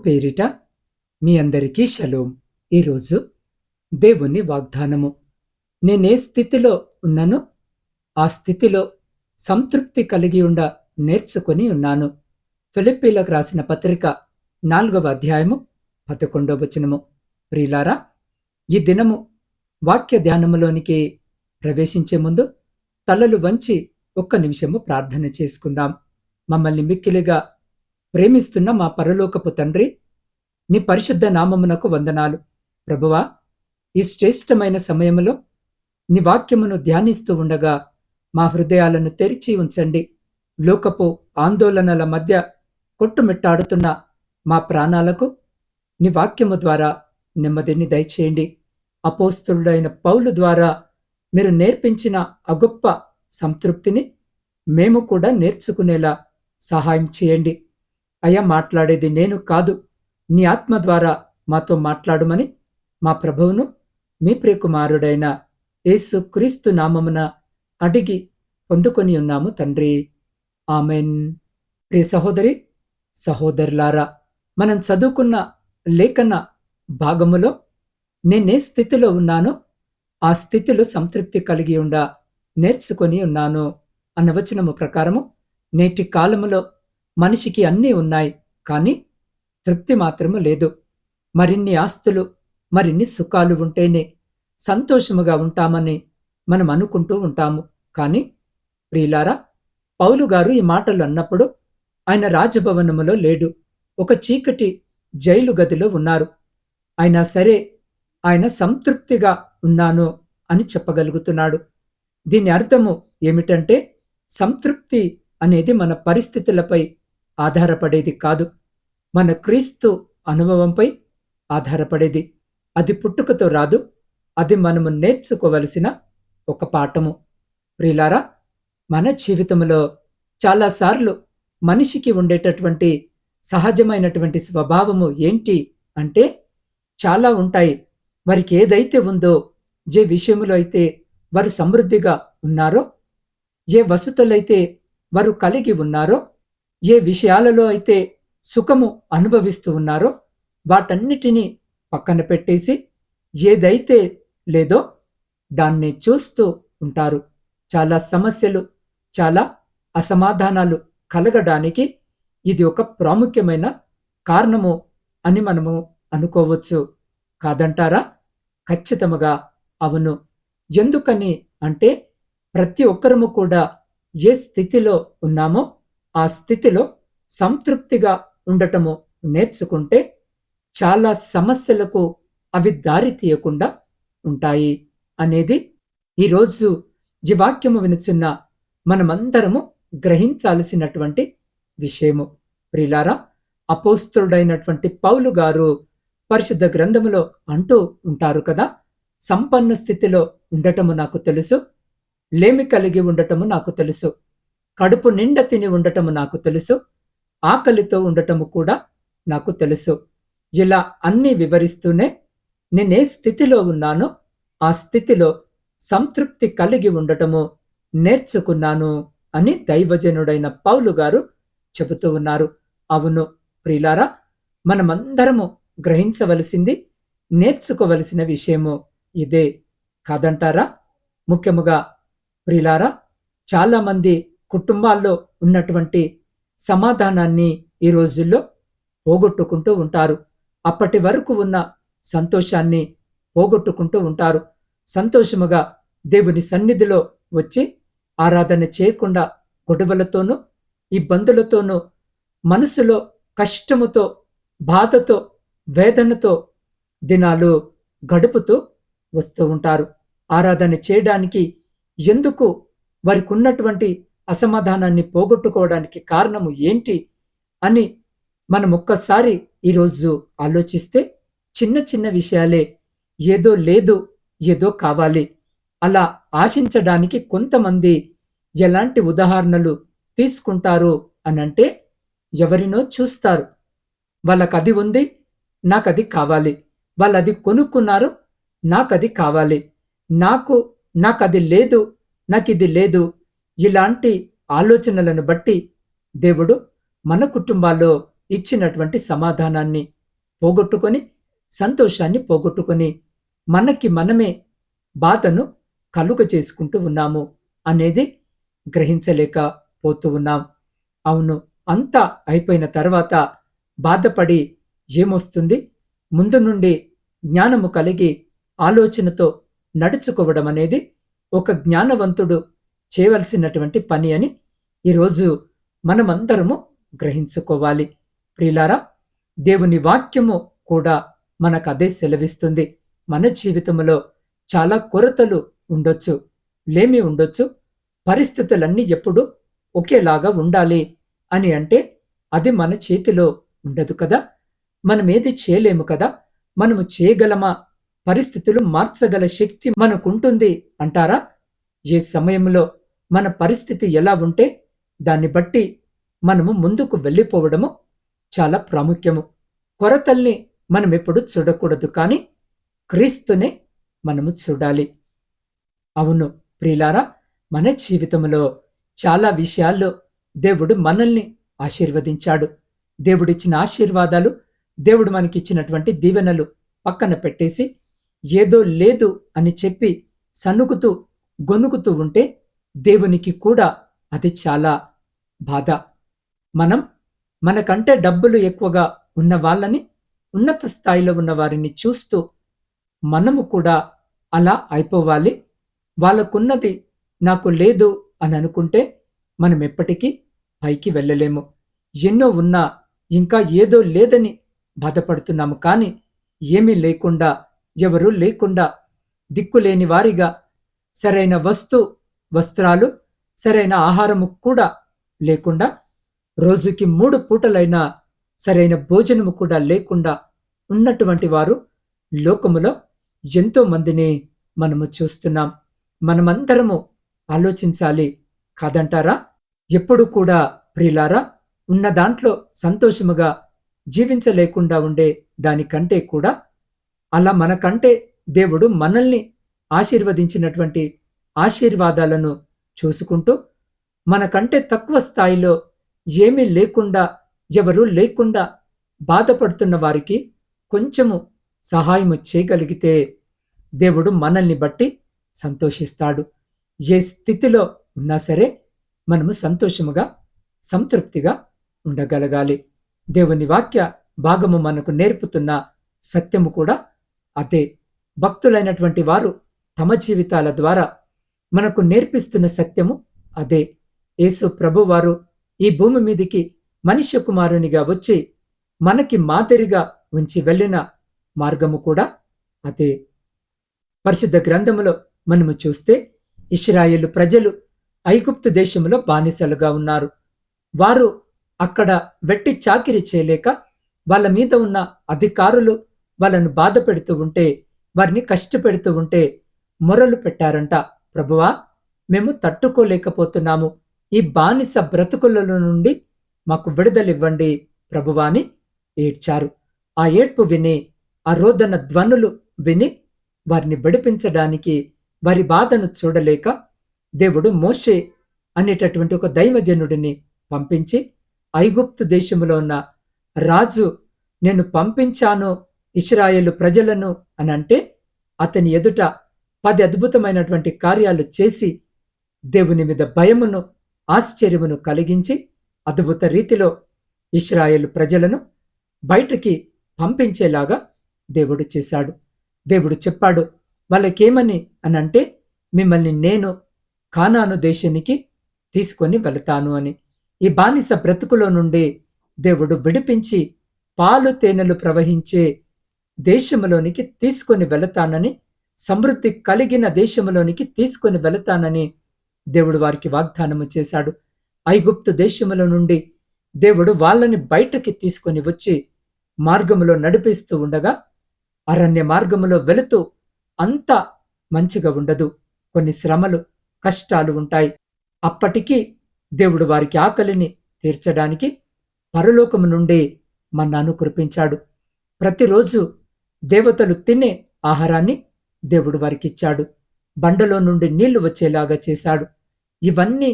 పేరిట మీ అందరికీ షలోం. ఈరోజు దేవుని వాగ్దానము. నేనే స్థితిలో ఉన్నానో ఆ స్థితిలో సంతృప్తి కలిగి ఉండ నేర్చుకొని ఉన్నాను. ఫిలిప్పీలకు రాసిన పత్రిక 4వ అధ్యాయము 11వ వచనము. ప్రియులారా, ఈ దినము వాక్య ధ్యానములోనికి ప్రవేశించే ముందు తలలు వంచి ఒక్క నిమిషము ప్రార్థన చేసుకుందాం. మమ్మల్ని మిక్కిలిగా ప్రేమిస్తున్న మా పరలోకపు తండ్రి, నీ పరిశుద్ధ నామమునకు వందనాలు. ప్రభువా, ఈ శ్రేష్టమైన సమయములో నీ వాక్యమును ధ్యానిస్తూ ఉండగా మా హృదయాలను తెరిచి ఉంచండి. లోకపు ఆందోళనల మధ్య కొట్టుమిట్టాడుతున్న మా ప్రాణాలకు నీ వాక్యము ద్వారా నెమ్మదిని దయచేయండి. అపోస్తలుడైన పౌలు ద్వారా మీరు నేర్పించిన ఆ గొప్ప సంతృప్తిని మేము కూడా నేర్చుకునేలా సహాయం చేయండి. అయ్యా, మాట్లాడేది నేను కాదు, నీ ఆత్మ ద్వారా మాతో మాట్లాడుమని మా ప్రభువును మీ ప్రియకుమారుడైన యేసు క్రీస్తు నామమున అడిగి పొందుకొని ఉన్నాము తండ్రి, ఆమెన్. ప్రియ సహోదరి సహోదరులారా, మనం చదువుకున్న లేఖన భాగములో నేనే స్థితిలో ఉన్నానో ఆ స్థితిలో సంతృప్తి కలిగి ఉండ నేర్చుకొని ఉన్నాను అన్న వచనము ప్రకారము నేటి కాలములో మనిషికి అన్నీ ఉన్నాయి, కానీ తృప్తి మాత్రము లేదు. మరిన్ని ఆస్తులు, మరిన్ని సుఖాలు ఉంటేనే సంతోషముగా ఉంటామని మనం అనుకుంటూ ఉంటాము. కానీ ప్రియులారా, పౌలు గారు ఈ మాటలు అన్నప్పుడు ఆయన రాజభవనములో లేడు, ఒక చీకటి జైలు గదిలో ఉన్నారు. అయినా సరే ఆయన సంతృప్తిగా ఉన్నాను అని చెప్పగలుగుతున్నాడు. దీని అర్థము ఏమిటంటే, సంతృప్తి అనేది మన పరిస్థితులపై ఆధారపడేది కాదు, మన క్రీస్తు అనుభవంపై ఆధారపడేది. అది పుట్టుకతో రాదు, అది మనము నేర్చుకోవలసిన ఒక పాఠము. ప్రియులారా, మన జీవితంలో చాలాసార్లు మనిషికి ఉండేటటువంటి సహజమైనటువంటి స్వభావము ఏంటి అంటే, చాలా ఉంటాయి. వారికి ఏదైతే ఉందో, ఏ విషయంలో అయితే వారు సమృద్ధిగా ఉన్నారో, ఏ వసతులైతే వారు కలిగి ఉన్నారో, ఏ విషయాలలో అయితే సుఖము అనుభవిస్తూ ఉన్నారో వాటన్నిటినీ పక్కన పెట్టేసి ఏదైతే లేదో దాన్ని చూస్తూ ఉంటారు. చాలా సమస్యలు, చాలా అసమాధానాలు కలగడానికి ఇది ఒక ప్రాముఖ్యమైన కారణము అని మనము అనుకోవచ్చు. కాదంటారా? ఖచ్చితంగా అవును. ఎందుకని అంటే, ప్రతి ఒక్కరము కూడా ఏ స్థితిలో ఉన్నామో ఆ స్థితిలో సంతృప్తిగా ఉండటము నేర్చుకుంటే చాలా సమస్యలకు అవి దారి తీయకుండా ఉంటాయి అనేది ఈరోజు జీవాక్యము వినుచున్న మనమందరము గ్రహించాల్సినటువంటి విషయము. ప్రియులారా, అపోస్తలుడైనటువంటి పౌలు గారు పరిశుద్ధ గ్రంథములో అంటూ ఉంటారు కదా, సంపన్న స్థితిలో ఉండటము నాకు తెలుసు, లేమి కలిగి ఉండటము నాకు తెలుసు, కడుపు నిండా తిని ఉండటము నాకు తెలుసు, ఆకలితో ఉండటము కూడా నాకు తెలుసు. ఇలా అన్నీ వివరిస్తూనే నేనే స్థితిలో ఉన్నానో ఆ స్థితిలో సంతృప్తి కలిగి ఉండటము నేర్చుకున్నాను అని దైవజనుడైన పౌలు గారు చెబుతూ ఉన్నారు. అవును ప్రియులారా, మనమందరము గ్రహించవలసింది, నేర్చుకోవలసిన విషయము ఇదే కాదంటారా? ముఖ్యముగా ప్రియులారా, చాలా మంది కుటుంబాల్లో ఉన్నటువంటి సమాధానాన్ని ఈ రోజుల్లో పోగొట్టుకుంటూ ఉంటారు. అప్పటి వరకు ఉన్న సంతోషాన్ని పోగొట్టుకుంటూ ఉంటారు. సంతోషముగా దేవుని సన్నిధిలో వచ్చి ఆరాధన చేయకుండా గొడవలతోనూ ఇబ్బందులతోనూ మనసులో కష్టముతో, బాధతో, వేదనతో దినాలు గడుపుతూ వస్తూ ఉంటారు. ఆరాధన చేయడానికి ఎందుకు వారికి ఉన్నటువంటి అసమాధానాన్ని పోగొట్టుకోవడానికి కారణము ఏంటి అని మనం ఒక్కసారి ఈరోజు ఆలోచిస్తే చిన్న చిన్న విషయాలే. ఏదో లేదు, ఏదో కావాలి అలా ఆశించడానికి కొంతమంది ఎలాంటి ఉదాహరణలు తీసుకుంటారు అనంటే, ఎవరినో చూస్తారు, వాళ్ళకది ఉంది, నాకది కావాలి, వాళ్ళది కొనుక్కున్నారు, నాకది కావాలి, నాకది లేదు, నాకిది లేదు. ఇలాంటి ఆలోచనలను బట్టి దేవుడు మన కుటుంబాల్లో ఇచ్చినటువంటి సమాధానాన్ని పోగొట్టుకొని, సంతోషాన్ని పోగొట్టుకొని, మనకి మనమే బాధను కలుగ చేసుకుంటూ ఉన్నాము అనేది గ్రహించలేకపోతూ ఉన్నాం. అవును, అంతా అయిపోయిన తర్వాత బాధపడి ఏమొస్తుంది? ముందు నుండి జ్ఞానము కలిగి ఆలోచనతో నడుచుకోవడం అనేది ఒక జ్ఞానవంతుడు చేయవలసినటువంటి పని అని ఈరోజు మనమందరము గ్రహించుకోవాలి. ప్రియులారా, దేవుని వాక్యము కూడా మనకు అదే సెలవిస్తుంది. మన జీవితంలో చాలా కొరతలు ఉండొచ్చు, లేమి ఉండొచ్చు, పరిస్థితులన్నీ ఎప్పుడు ఒకేలాగా ఉండాలి అని అంటే అది మన చేతిలో ఉండదు కదా. మనమేది చేయలేము కదా. మనము చేయగలమా? పరిస్థితులు మార్చగల శక్తి మనకుంటుంది అంటారా? ఏ సమయంలో మన పరిస్థితి ఎలా ఉంటే దాన్ని బట్టి మనము ముందుకు వెళ్ళిపోవడము చాలా ప్రాముఖ్యము. కొరతల్ని మనమెప్పుడు చూడకూడదు, కానీ క్రీస్తునే మనము చూడాలి. అవును ప్రియులారా, మన జీవితంలో చాలా విషయాల్లో దేవుడు మనల్ని ఆశీర్వదించాడు. దేవుడిచ్చిన ఆశీర్వాదాలు, దేవుడు మనకిచ్చినటువంటి దీవెనలు పక్కన పెట్టేసి ఏదో లేదు అని చెప్పి సనుగుతూ గొనుగుతూ ఉంటే దేవునికి కూడా అది చాలా బాధ. మనం మనకంటే డబ్బులు ఎక్కువగా ఉన్న వాళ్ళని, ఉన్నత స్థాయిలో ఉన్న వారిని చూస్తూ మనము కూడా అలా అయిపోవాలి, వాళ్ళకున్నది నాకు లేదు అని అనుకుంటే మనం ఎప్పటికీ పైకి వెళ్ళలేము. ఎన్నో ఉన్నా ఇంకా ఏదో లేదని బాధపడుతున్నాము, కానీ ఏమీ లేకుండా, ఎవరూ లేకుండా, దిక్కులేని వారిగా, సరైన వస్త్రాలు, సరైన ఆహారము కూడా లేకుండా, రోజుకి 3 పూటలైనా సరైన భోజనము కూడా లేకుండా ఉన్నటువంటి వారు లోకములో ఎంతో మందిని మనము చూస్తున్నాం. మనమందరము ఆలోచించాలి కాదంటారా? ఎప్పుడు కూడా ప్రియులారా, ఉన్న దాంట్లో సంతోషముగా జీవించలేకుండా ఉండే దానికంటే కూడా అలా మనకంటే దేవుడు మనల్ని ఆశీర్వదించినటువంటి ఆశీర్వాదాలను చూసుకుంటూ మనకంటే తక్కువ స్థాయిలో ఏమీ లేకుండా, ఎవరూ లేకుండా బాధపడుతున్న వారికి కొంచెము సహాయము చేయగలిగితే దేవుడు మనల్ని బట్టి సంతోషిస్తాడు. ఏ స్థితిలో ఉన్నా సరే మనము సంతోషముగా, సంతృప్తిగా ఉండగలగాలి. దేవుని వాక్య భాగము మనకు నేర్పుతున్న సత్యము కూడా అదే. భక్తులైనటువంటి వారు తమ జీవితాల ద్వారా మనకు నేర్పిస్తున్న సత్యము అదే. యేసు ప్రభువారు ఈ భూమి మీదికి మనుష్య కుమారునిగా వచ్చి మనకి మాదిరిగా ఉంచి వెళ్ళిన మార్గము కూడా అదే. పరిశుద్ధ గ్రంథములో మనము చూస్తే ఇశ్రాయేలు ప్రజలు ఐగుప్తు దేశంలో బానిసలుగా ఉన్నారు. వారు అక్కడ వెట్టి చాకిరీ చేయలేక వాళ్ళ మీద ఉన్న అధికారులు వాళ్ళను బాధ పెడుతూ ఉంటే, వారిని కష్టపెడుతూ ఉంటే మొరలు పెట్టారంట. ప్రభువా, మేము తట్టుకోలేకపోతున్నాము, ఈ బానిస బ్రతుకుల నుండి మాకు విడుదలివ్వండి ప్రభువా అని ఏడ్చారు. ఆ ఏడ్పు విని, ఆ రోదన ధ్వనులు విని వారిని విడిపించడానికి, వారి బాధను చూడలేక దేవుడు మోషే అనేటటువంటి ఒక దైవజనుడిని పంపించి, ఐగుప్తు దేశంలో ఉన్న రాజు నేను పంపించాను ఇశ్రాయేలు ప్రజలను అని అంటే అతని ఎదుట 10 అద్భుతమైనటువంటి కార్యాలు చేసి దేవుని మీద భయమును, ఆశ్చర్యమును కలిగించి అద్భుత రీతిలో ఇశ్రాయేలు ప్రజలను బయటికి పంపించేలాగా దేవుడు చేశాడు. దేవుడు చెప్పాడు వాళ్ళకేమని అనంటే, మిమ్మల్ని నేను కానాను దేశానికి తీసుకొని వెళతాను అని. ఈ బానిస బ్రతుకులో నుండి దేవుడు విడిపించి పాలు తేనెలు ప్రవహించే దేశములోనికి తీసుకొని వెళతానని, సమృద్ధి కలిగిన దేశములోనికి తీసుకొని వెళతానని దేవుడు వారికి వాగ్దానము చేశాడు. ఐగుప్తు దేశములో నుండి దేవుడు వాళ్ళని బయటకి తీసుకొని వచ్చి మార్గములో నడిపిస్తూ ఉండగా, అరణ్య మార్గములో వెళుతూ అంత మంచిగా ఉండదు. కొన్ని శ్రమలు, కష్టాలు ఉంటాయి. అప్పటికీ దేవుడు వారికి ఆకలిని తీర్చడానికి పరలోకము నుండి మన్నాను కురిపించాడు. ప్రతిరోజు దేవతలు తినే ఆహారాన్ని దేవుడు వారికిచ్చాడు. బండలో నుండి నీళ్లు వచ్చేలాగా చేశాడు. ఇవన్నీ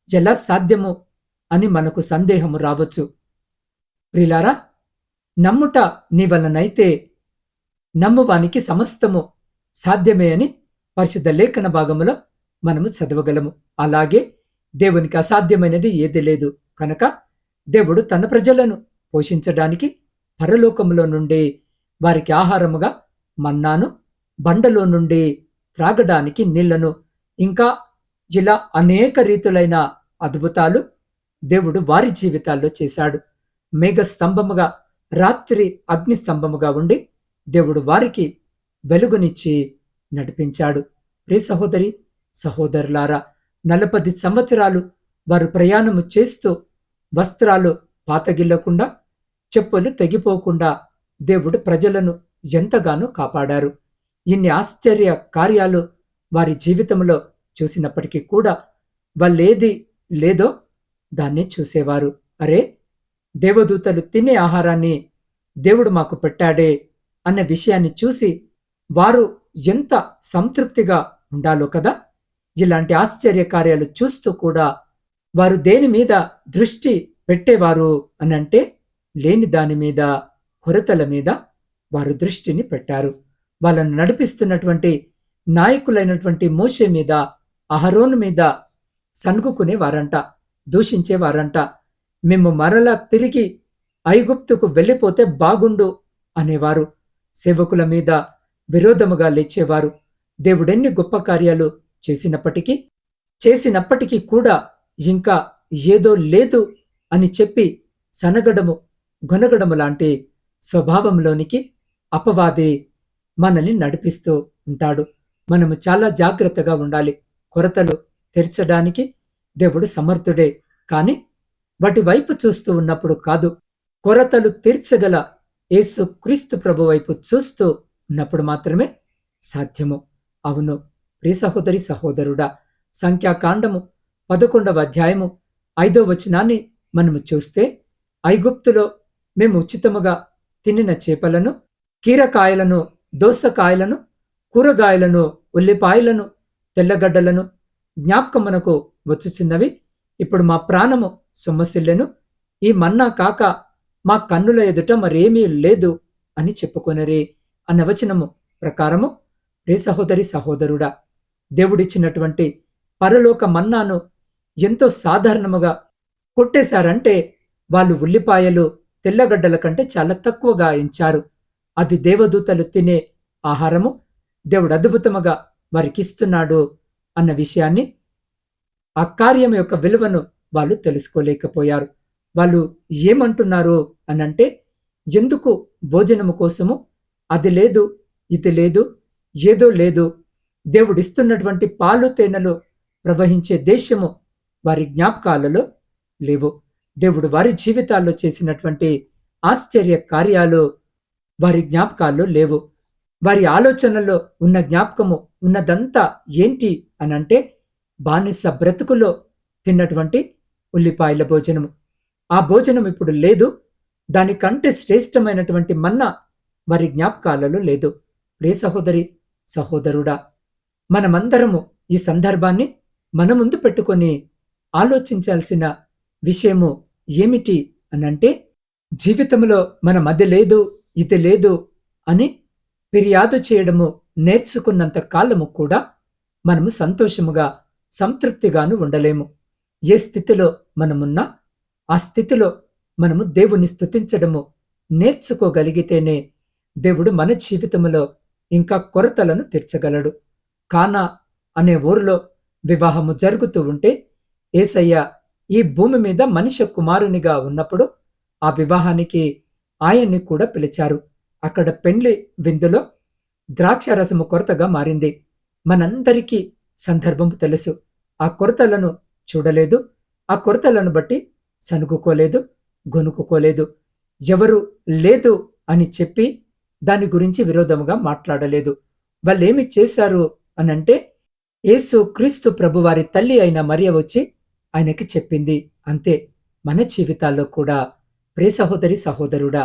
ఎలా సాధ్యము అని మనకు సందేహము రావచ్చు. ప్రియులారా, నమ్ముట నీ వలనైతే నమ్మువానికి సమస్తము సాధ్యమే అని పరిశుద్ధ లేఖన భాగములో మనము చదవగలము. అలాగే దేవునికి అసాధ్యమైనది ఏది లేదు. కనుక దేవుడు తన ప్రజలను పోషించడానికి పరలోకములో నుండి వారికి ఆహారముగా మన్నాను, బండలో నుండి త్రాగడానికి నీళ్లను, ఇంకా ఇలా అనేక రీతులైన అద్భుతాలు దేవుడు వారి జీవితాల్లో చేశాడు. మేఘ స్తంభముగా, రాత్రి అగ్ని స్తంభముగా ఉండి దేవుడు వారికి వెలుగునిచ్చి నడిపించాడు. ప్రియ సహోదరి సహోదరులారా, 40 సంవత్సరాలు వారు ప్రయాణము చేస్తూ వస్త్రాలు పాతగిల్లకుండా, చెప్పులు తెగిపోకుండా దేవుడు ప్రజలను ఎంతగానో కాపాడారు. ఇన్ని ఆశ్చర్య కార్యాలు వారి జీవితంలో చూసినప్పటికీ కూడా వాళ్ళేది లేదో దాన్ని చూసేవారు. అరే, దేవదూతలు తినే ఆహారాన్ని దేవుడు మాకు పెట్టాడే అన్న విషయాన్ని చూసి వారు ఎంత సంతృప్తిగా ఉండాలో కదా. ఇలాంటి ఆశ్చర్య కార్యాలు చూస్తూ కూడా వారు దేని మీద దృష్టి పెట్టేవారు అనంటే, లేని దాని మీద, కొరతల మీద వారు దృష్టిని పెట్టారు. వాళ్ళను నడిపిస్తున్నటువంటి నాయకులైనటువంటి మోషే మీద, అహరోను మీద సనుగుకునేవారంట, దూషించేవారంట. మేము మరలా తిరిగి ఐగుప్తుకు వెళ్ళిపోతే బాగుండు అనేవారు. సేవకుల మీద విరోధముగా లేచేవారు. దేవుడెన్ని గొప్ప కార్యాలు చేసినప్పటికీ కూడా ఇంకా ఏదో లేదు అని చెప్పి సనగడము, గొనగడము లాంటి స్వభావంలోనికి అపవాది మనల్ని నడిపిస్తూ ఉంటాడు. మనము చాలా జాగ్రత్తగా ఉండాలి. కొరతలు తీర్చడానికి దేవుడు సమర్థుడే, కాని వాటి వైపు చూస్తూ ఉన్నప్పుడు కాదు. కొరతలు తీర్చగల యేసు క్రీస్తు ప్రభు వైపు చూస్తూ ఉన్నప్పుడు మాత్రమే సాధ్యము. అవును ప్రియ సహోదరి సహోదరుడా, సంఖ్యాకాండము 11వ అధ్యాయము 5వ వచనాన్ని మనము చూస్తే, ఐగుప్తులో మేము ఉచితముగా తినిన చేపలను, కీరకాయలను, దోసకాయలను, కూరగాయలను, ఉల్లిపాయలను, తెల్లగడ్డలను జ్ఞాపకమునకు వచ్చుచున్నవి. ఇప్పుడు మా ప్రాణము సొమ్మసిల్లెను. ఈ మన్నా కాక మా కన్నుల ఎదుట మరేమీ లేదు అని చెప్పుకొనరే అన్న వచనము ప్రకారము, రే సహోదరి సహోదరుడా, దేవుడిచ్చినటువంటి పరలోక మన్నాను ఎంతో సాధారణముగా కొట్టేశారంటే వాళ్ళు ఉల్లిపాయలు, తెల్లగడ్డల కంటే చాలా తక్కువగా ఎంచారు. అది దేవదూతలు తినే ఆహారము, దేవుడు అద్భుతముగా వారికిస్తున్నాడు అన్న విషయాన్ని, ఆ కార్యం యొక్క విలువను వాళ్ళు తెలుసుకోలేకపోయారు. వాళ్ళు ఏమంటున్నారు అనంటే, ఎందుకు భోజనము కోసము అది లేదు, ఇది లేదు, ఏదో లేదు, దేవుడిస్తున్నటువంటి పాలు తేనెలు ప్రవహించే దేశము వారి జ్ఞాపకాలలో లేవు. దేవుడు వారి జీవితాల్లో చేసినటువంటి ఆశ్చర్య కార్యాలు వారి జ్ఞాపకాల్లో లేవు. వారి ఆలోచనల్లో ఉన్న జ్ఞాపకము ఉన్నదంతా ఏంటి అనంటే, బానిస బ్రతుకులో తిన్నటువంటి ఉల్లిపాయల భోజనము. ఆ భోజనం ఇప్పుడు లేదు. దానికంటే శ్రేష్టమైనటువంటి మన్నా వారి జ్ఞాపకాలలో లేదు. ప్రియ సహోదరి సహోదరుడా, మనమందరము ఈ సందర్భాన్ని మన ముందు పెట్టుకొని ఆలోచించాల్సిన విషయము ఏమిటి అనంటే, జీవితంలో మనం అది లేదు, ఇది లేదు అని ఫిర్యాదు చేయడము నేర్చుకున్నంత కాలము కూడా మనము సంతోషముగా, సంతృప్తిగాను ఉండలేము. ఏ స్థితిలో మనమున్నా ఆ స్థితిలో మనము దేవుని స్తుతించడము నేర్చుకోగలిగితేనే దేవుడు మన జీవితంలో ఇంకా కొరతలను తీర్చగలడు. కానా అనే ఊరిలో వివాహము జరుగుతూ ఉంటే, యేసయ్య ఈ భూమి మీద మనిషి కుమారునిగా ఉన్నప్పుడు ఆ వివాహానికి ఆయన్ని కూడా పిలిచారు. అక్కడ పెండ్లి విందులో ద్రాక్షరసము కొరతగా మారింది. మనందరికీ సందర్భము తెలుసు. ఆ కొరతలను చూడలేదు, ఆ కొరతలను బట్టి సనుగుకోలేదు, గొనుక్కోలేదు. ఎవరు లేదు అని చెప్పి దాని గురించి విరోధముగా మాట్లాడలేదు. వాళ్ళేమి చేశారు అనంటే, యేసు క్రీస్తు ప్రభువారి తల్లి అయిన మరియ వచ్చి ఆయనకి చెప్పింది. అంతే. మన జీవితాల్లో కూడా ప్రియ సహోదరి సహోదరుడా,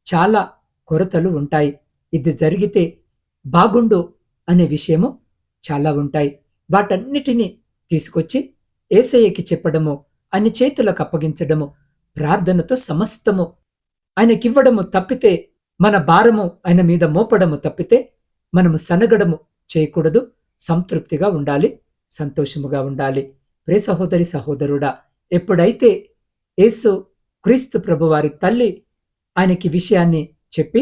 చాలా కొరతలు ఉంటాయి. ఇది జరిగితే బాగుండు అనే విషయము చాలా ఉంటాయి. వాటన్నిటినీ తీసుకొచ్చి యేసయ్యకి చెప్పడము, అన్ని చేతులకు అప్పగించడము, ప్రార్థనతో సమస్తము ఆయనకివ్వడము తప్పితే, మన భారము ఆయన మీద మోపడము తప్పితే మనము సనగడము చేయకూడదు. సంతృప్తిగా ఉండాలి, సంతోషముగా ఉండాలి. ప్రియ సహోదరి సహోదరుడా, ఎప్పుడైతే యేసు క్రీస్తు ప్రభువారి తల్లి ఆయనకి విషయాన్ని చెప్పి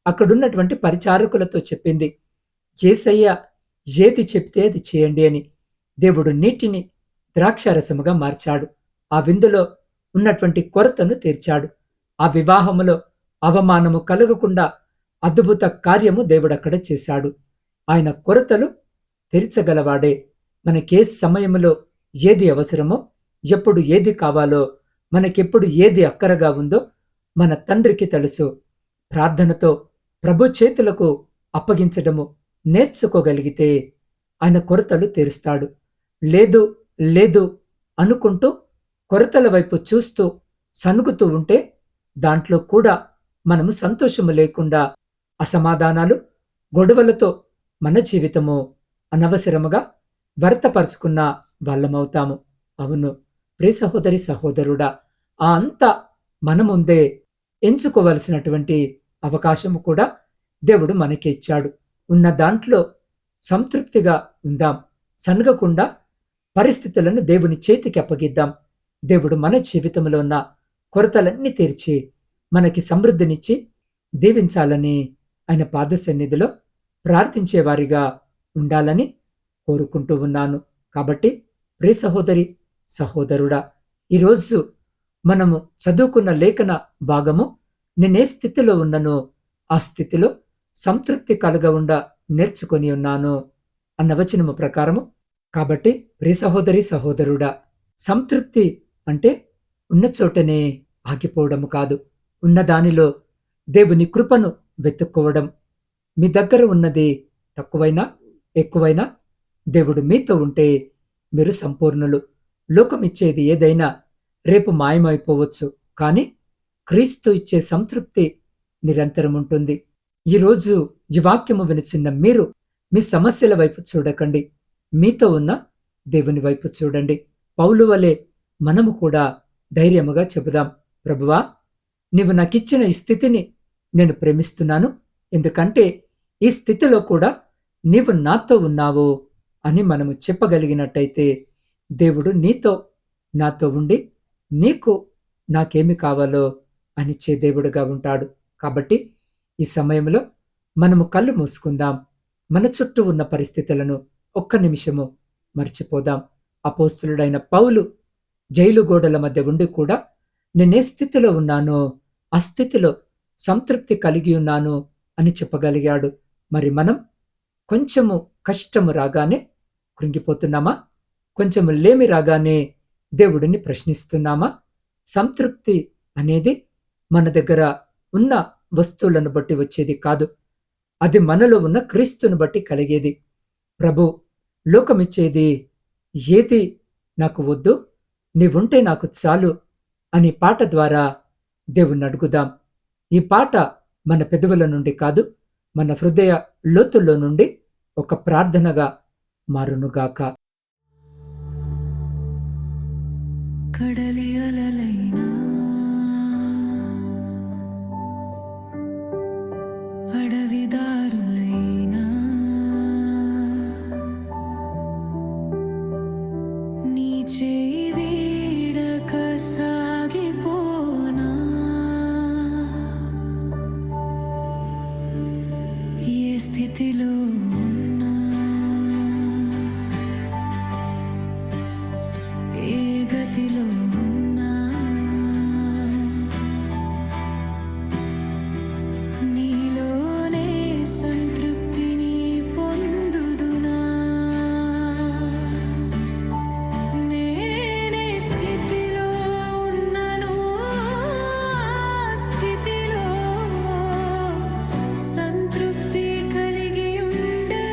అక్కడున్నటువంటి పరిచారకులతో చెప్పింది, యేసయ్య ఏది చెప్తే అది చేయండి అని, దేవుడు నీటిని ద్రాక్షారసముగా మార్చాడు. ఆ విందులో ఉన్నటువంటి కొరతను తీర్చాడు. ఆ వివాహములో అవమానము కలగకుండా అద్భుత కార్యము దేవుడక్కడ చేశాడు. ఆయన కొరతలు తీర్చగలవాడే. మనకే సమయంలో ఏది అవసరమో, ఎప్పుడు ఏది కావాలో, మనకెప్పుడు ఏది అక్కరగా ఉందో మన తండ్రికి తెలుసు. ప్రార్థనతో ప్రభు చేతులకు అప్పగించడము నేర్చుకోగలిగితే ఆయన కొరతలు తీరుస్తాడు. లేదు లేదు అనుకుంటూ కొరతల వైపు చూస్తూ సనుగుతూ ఉంటే దాంట్లో కూడా మనము సంతోషము లేకుండా అసమాధానాలు, గొడవలతో మన జీవితము అనవసరముగా వ్యర్థపరుచుకున్న వాళ్ళమవుతాము. అవును ప్రియ సహోదరి సహోదరుడా, ఆ అంతా మన ముందే ఎంచుకోవలసినటువంటి అవకాశము కూడా దేవుడు మనకి ఇచ్చాడు. ఉన్న దాంట్లో సంతృప్తిగా ఉందాం. సనగకుండా పరిస్థితులను దేవుని చేతికి అప్పగిద్దాం. దేవుడు మన జీవితంలో ఉన్న కొరతలన్నీ తీర్చి మనకి సమృద్ధినిచ్చి దీవించాలని ఆయన పాద సన్నిధిలో ప్రార్థించేవారిగా ఉండాలని కోరుకుంటూ ఉన్నాను. కాబట్టి ప్రియ సహోదరి సహోదరుడా, ఈరోజు మనము చదువుకున్న లేఖన భాగము, నేనే స్థితిలో ఉన్ననో ఆ స్థితిలో సంతృప్తి కలగ నేర్చుకొని ఉన్నాను అన్న వచనము ప్రకారము. కాబట్టి ప్రియ సహోదరి సహోదరుడా, సంతృప్తి అంటే ఉన్న చోటనే ఆగిపోవడము కాదు, ఉన్న దానిలో దేవుని కృపను వెతుక్కోవడం. మీ దగ్గర ఉన్నది తక్కువైనా ఎక్కువైనా దేవుడు మీతో ఉంటే మీరు సంపూర్ణులు. లోకమిచ్చేది ఏదైనా రేపు మాయమైపోవచ్చు, కానీ క్రీస్తు ఇచ్చే సంతృప్తి నిరంతరం ఉంటుంది. ఈరోజు ఈ వాక్యము వినిచిన్న మీరు మీ సమస్యల వైపు చూడకండి, మీతో ఉన్న దేవుని వైపు చూడండి. పౌలు వలె మనము కూడా ధైర్యముగా చెబుదాం, ప్రభువా, నీవు నాకిచ్చిన ఈ స్థితిని నేను ప్రేమిస్తున్నాను, ఎందుకంటే ఈ స్థితిలో కూడా నీవు నాతో ఉన్నావు అని మనము చెప్పగలిగినట్టయితే దేవుడు నీతో నాతో ఉండి నీకు నాకేమి కావాలో అనిచ్చే దేవుడుగా ఉంటాడు. కాబట్టి ఈ సమయంలో మనము కళ్ళు మూసుకుందాం. మన చుట్టూ ఉన్న పరిస్థితులను ఒక్క నిమిషము మర్చిపోదాం. అపోస్తులుడైన పౌలు జైలు గోడల మధ్య ఉండి కూడా నేనే స్థితిలో ఉన్నానో ఆ స్థితిలో సంతృప్తి కలిగి ఉన్నాను అని చెప్పగలిగాడు. మరి మనం కొంచెము కష్టము రాగానే కృంగిపోతున్నామా? కొంచెము లేమి రాగానే దేవుడిని ప్రశ్నిస్తున్నామా? సంతృప్తి అనేది మన దగ్గర ఉన్న వస్తువులను బట్టి వచ్చేది కాదు, అది మనలో ఉన్న క్రీస్తును బట్టి కలిగేది. ప్రభు, లోకమిచ్చేది ఏది నాకు వద్దు, నీవుంటే నాకు చాలు అని పాట ద్వారా దేవుణ్ణి అడుగుదాం. ఈ పాట మన పెదవుల నుండి కాదు, మన హృదయ లోతుల్లో నుండి ఒక ప్రార్థనగా మారునుగాక. కడలి అలలైనా అడవిదారులైనా నీ చేయి వీడక సాగిపోనా, ఏ స్థితిలో ఉన్నా ఏ గతిలో ఉన్నా నీలోనే సంతృప్తిని పొందుదునా. నేనే స్థితిలో ఉన్నను, స్థితిలో సంతృప్తి కలిగి ఉండే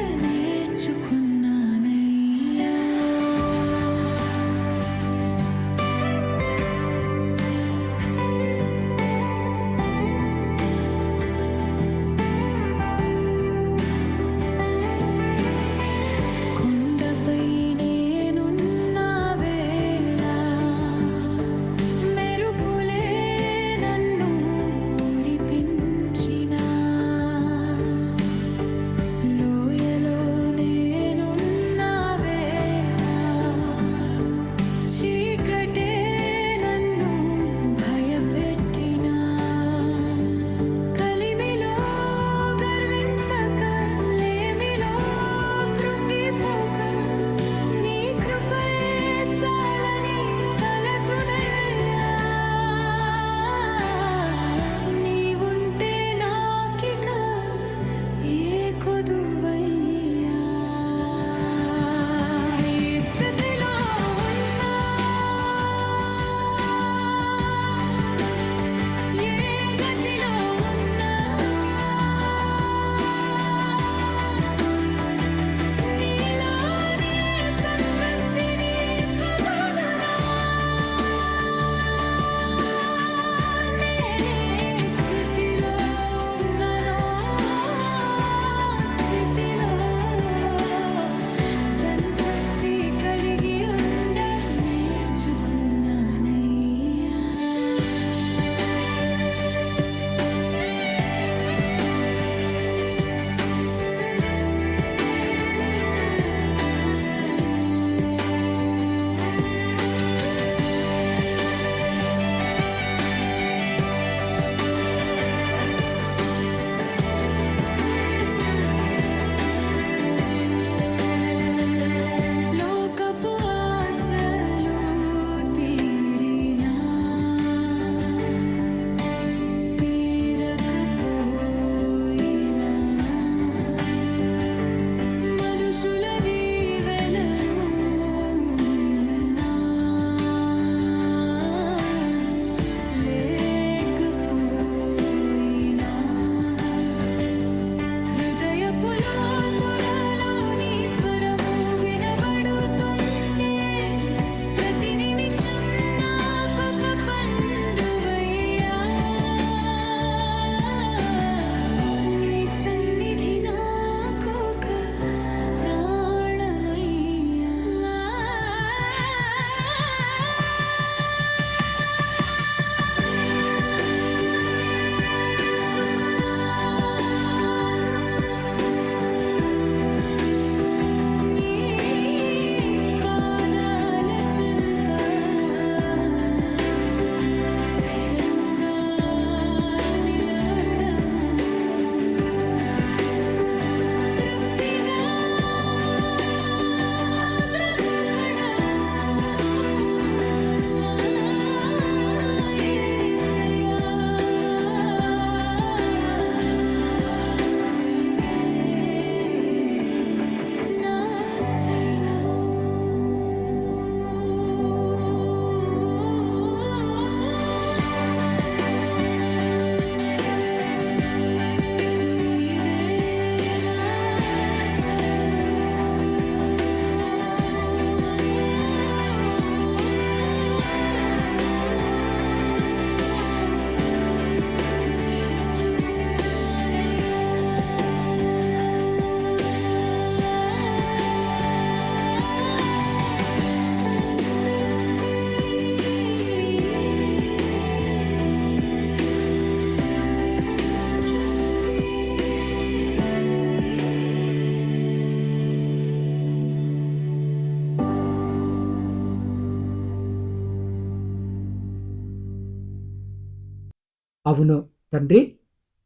అవును తండ్రి,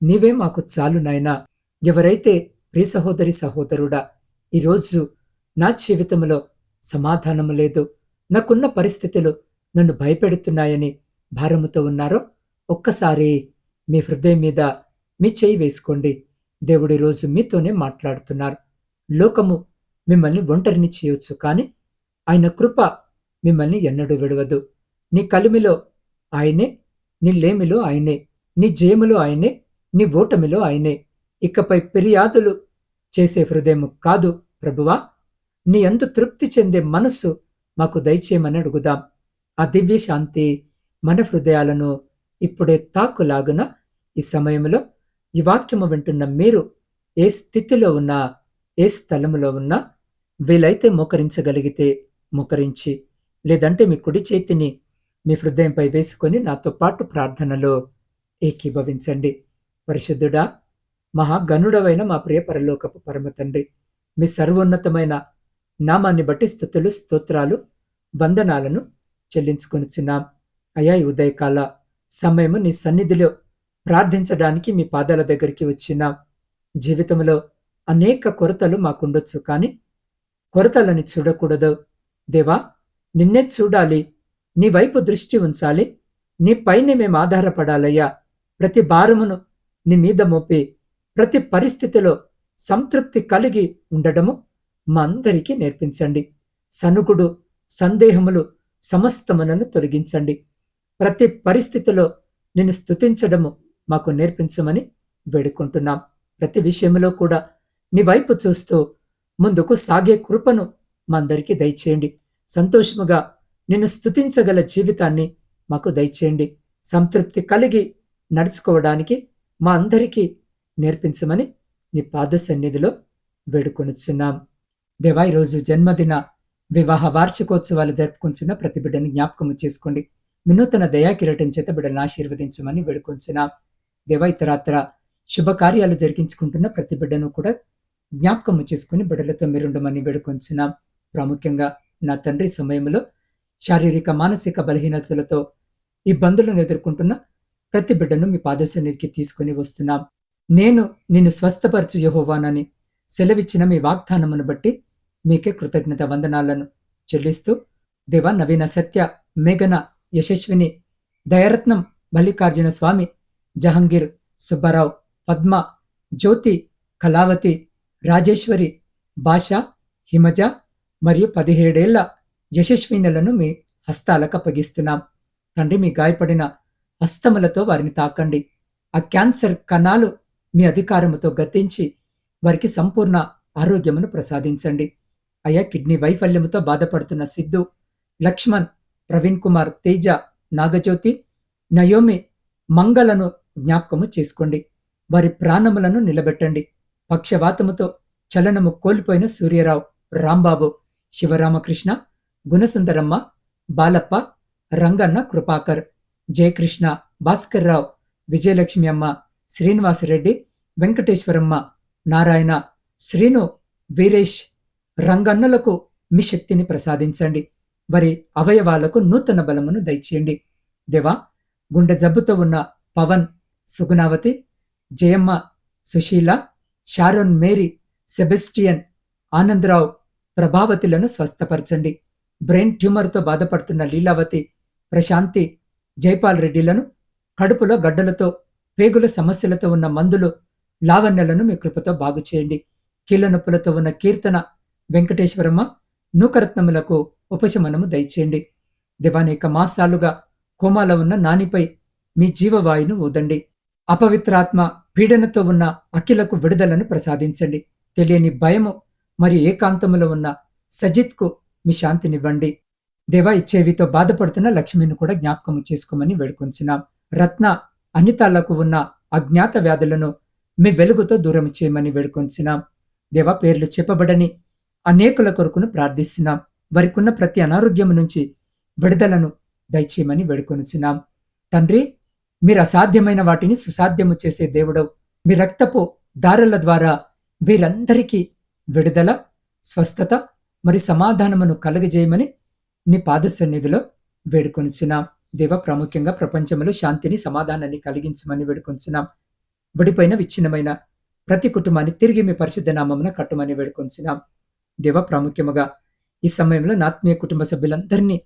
నీవే మాకు చాలు నాయనా. ఎవరైతే ప్రియ సహోదరి సహోదరుడా ఈరోజు నా జీవితంలో సమాధానము లేదు, నాకున్న పరిస్థితులు నన్ను భయపెడుతున్నాయని భారముతో ఉన్నారో ఒక్కసారి మీ హృదయం మీద మీ చేయి వేసుకోండి. దేవుడి రోజు మీతోనే మాట్లాడుతున్నారు. లోకము మిమ్మల్ని ఒంటరిని చేయొచ్చు, కానీ ఆయన కృప మిమ్మల్ని ఎన్నడూ విడవదు. నీ కలిమిలో ఆయనే, నీ లేమిలో ఆయనే, నీ జయములో ఆయనే, నీ ఓటమిలో ఆయనే. ఇకపై ఫిర్యాదులు చేసే హృదయము కాదు ప్రభువా, నీ యందు తృప్తి చెందే మనస్సు మాకు దయచేయమని అడుగుదాం. ఆ దివ్య శాంతి మన హృదయాలను ఇప్పుడే తాకులాగున ఈ సమయంలో ఈ వాక్యము వింటున్న మీరు ఏ స్థితిలో ఉన్నా, ఏ స్థలములో ఉన్నా, వీలైతే మోకరించగలిగితే మోకరించి, లేదంటే మీ కుడి చేతిని మీ హృదయంపై వేసుకొని నాతో పాటు ప్రార్థనలో ఏకీభవించండి. పరిశుద్ధుడా, మహాగణుడవైన మా ప్రియ పరలోకపు పరమ తండ్రి, మీ సర్వోన్నతమైన నామాన్ని బట్టి స్తుతులు, స్తోత్రాలు, వందనాలను చెల్లించుకొనుచున్నాం. అయా, ఈ ఉదయకాల సమయము నీ సన్నిధిలో ప్రార్థించడానికి మీ పాదాల దగ్గరికి వచ్చినాం. జీవితంలో అనేక కొరతలు మాకుండొచ్చు, కానీ కొరతలని చూడకూడదు దేవా. నిన్నే చూడాలి, నీ వైపు దృష్టి ఉంచాలి, నీ పైనే మేము ఆధారపడాలయ్యా. ప్రతి భారమును నీ మీద మోపి ప్రతి పరిస్థితిలో సంతృప్తి కలిగి ఉండడము మా అందరికీ నేర్పించండి. సనుగుడు, సందేహములు సమస్తములను తొలగించండి. ప్రతి పరిస్థితిలో నిన్ను స్తుతించడము మాకు నేర్పించమని వేడుకుంటున్నాం. ప్రతి విషయంలో కూడా నీ వైపు చూస్తూ ముందుకు సాగే కృపను మా అందరికీ దయచేయండి. సంతోషముగా నిన్ను స్తుతించగల జీవితాన్ని మాకు దయచేయండి. సంతృప్తి కలిగి నడుచుకోవడానికి మా అందరికీ నేర్పించమని నీ పాద సన్నిధిలో వేడుకొనుచున్నాం. దేవా, ఈరోజు జన్మదిన, వివాహ వార్షికోత్సవాలు జరుపుకుంటున్న ప్రతి బిడ్డని జ్ఞాపకము చేసుకోండి. వినూతన దయాకిరటం చేత బిడ్డలను ఆశీర్వదించమని వేడుకొంచున్నాం. దేవా, ఇతరాత్ర శుభకార్యాలు జరిగించుకుంటున్న ప్రతి బిడ్డను కూడా జ్ఞాపకము చేసుకుని బిడ్డలతో మీరుండమని వేడుకొంచున్నాం. ప్రాముఖ్యంగా నా తండ్రి, సమయంలో శారీరక మానసిక బలహీనతలతో ఇబ్బందులను ఎదుర్కొంటున్న ప్రతి బిడ్డను మీ పాదసన్నిధికి తీసుకుని వస్తున్నాం. నేను నిన్ను స్వస్థపరచు యెహోవానని సెలవిచ్చిన మీ వాగ్దానమును బట్టి మీకే కృతజ్ఞత వందనాలను చెల్లిస్తూ, దేవా, నవీన, సత్య, మేఘన, యశస్విని, దయరత్నం, మల్లికార్జున స్వామి, జహంగీర్, సుబ్బారావు, పద్మ, జ్యోతి, కళావతి, రాజేశ్వరి, భాష, హిమజ మరియు 17 ఏళ్ల యశస్వినులను మీ హస్తాలకు అప్పగిస్తున్నాం. తండ్రి, మీ గాయపడిన హస్తములతో వారిని తాకండి. ఆ క్యాన్సర్ కణాలు మీ అధికారముతో గద్దించి వారికి సంపూర్ణ ఆరోగ్యమును ప్రసాదించండి. అయా, కిడ్నీ వైఫల్యముతో బాధపడుతున్న సిద్ధు, లక్ష్మణ్, ప్రవీణ్ కుమార్, తేజ, నాగజ్యోతి, నయోమి, మంగళను జ్ఞాపకము చేసుకోండి. వారి ప్రాణములను నిలబెట్టండి. పక్షవాతముతో చలనము కోల్పోయిన సూర్యరావు, రాంబాబు, శివరామకృష్ణ, గుణసుందరమ్మ, బాలప్ప, రంగన్న, కృపాకర్, జయకృష్ణ, భాస్కర్రావు, విజయలక్ష్మి అమ్మ, శ్రీనివాసరెడ్డి, వెంకటేశ్వరమ్మ, నారాయణ, శ్రీను, వీరేష్, రంగన్నలకు మీ శక్తిని ప్రసాదించండి. వారి అవయవాలకు నూతన బలమును దయచేయండి. దేవా, గుండె జబ్బుతో ఉన్న Pavan, Sugunavathi, Jayamma, Sushila, Sharon, Mary, Sebastian, Anandarao, ప్రభావతిలను స్వస్థపరచండి. బ్రెయిన్ ట్యూమర్తో బాధపడుతున్న లీలావతి, ప్రశాంతి, జైపాల్ రెడ్డిలను, కడుపులో గడ్డలతో, పేగుల సమస్యలతో ఉన్న మందులు, లావణ్యలను మీ కృపతో బాగు చేయండి. కీళ్ల నొప్పులతో ఉన్న కీర్తన, వెంకటేశ్వరమ్మ, నూకరత్నములకు ఉపశమనము దయచేయండి. దివానేక మాసాలుగా కోమాలో ఉన్న నానిపై మీ జీవవాయును ఊదండి. అపవిత్రాత్మ పీడనతో ఉన్న అఖిలకు విడుదలను ప్రసాదించండి. తెలియని భయము మరియు ఏకాంతములో ఉన్న సజిత్కు మీ శాంతినివ్వండి. దేవా, ఇచ్చేవితో బాధపడుతున్న లక్ష్మిని కూడా జ్ఞాపకము చేసుకోమని వేడుకొంచున్నాం. రత్న, అనితాలకు ఉన్న అజ్ఞాత వ్యాధులను మీ వెలుగుతో దూరం చేయమని వేడుకొంచున్నాం. దేవా, పేర్లు చెప్పబడని అనేకుల కొరకును ప్రార్థిస్తున్నాం. వారికున్న ప్రతి అనారోగ్యము నుంచి విడుదలను దయచేయమని వేడుకొనుచున్నాం. తండ్రి, మీరు అసాధ్యమైన వాటిని సుసాధ్యము చేసే దేవుడవు. మీ రక్తపు దారుల ద్వారా వీరందరికీ విడుదల, స్వస్థత మరి సమాధానమును కలగజేయమని నీ పాద సన్నిధిలో వేడుకొనుచున్నాం. దేవ, ప్రాముఖ్యంగా ప్రపంచంలో శాంతిని సమాధానాన్ని కలిగించమని వేడుకొంచున్నాం. విడిపోయిన విచ్ఛిన్నమైన ప్రతి కుటుంబాన్ని తిరిగి మీ పరిశుద్ధ నామమున కట్టుమని వేడుకొంచున్నాం. దేవ, ప్రాముఖ్యముగా ఈ సమయంలో నా ఆత్మీయ కుటుంబ సభ్యులందరినీ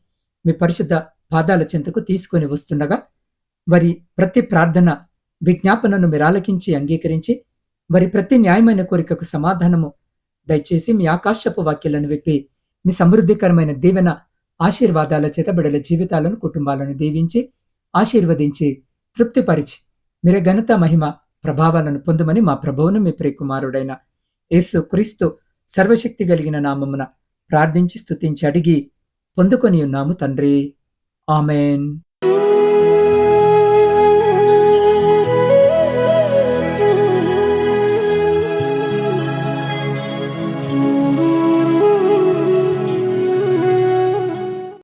మీ పరిశుద్ధ పాదాల చెంతకు తీసుకొని వస్తుండగా వారి ప్రతి ప్రార్థన విజ్ఞాపనను మీరు ఆలకించి అంగీకరించి వారి ప్రతి న్యాయమైన కోరికకు సమాధానము దయచేసి మీ ఆకాశపు వాక్యాలను విప్పి మీ సమృద్ధికరమైన దీవెన ఆశీర్వాదాల చేత బిడల జీవితాలను కుటుంబాలను దీవించి ఆశీర్వదించి తృప్తిపరిచి మీరే ఘనత మహిమ ప్రభావాలను పొందమని మా ప్రభువును మీ ప్రియకుమారుడైన యేసు క్రీస్తు సర్వశక్తి కలిగిన నామమున ప్రార్థించి స్తుతించి అడిగి పొందుకొని ఉన్నాము తండ్రి. ఆమెన్.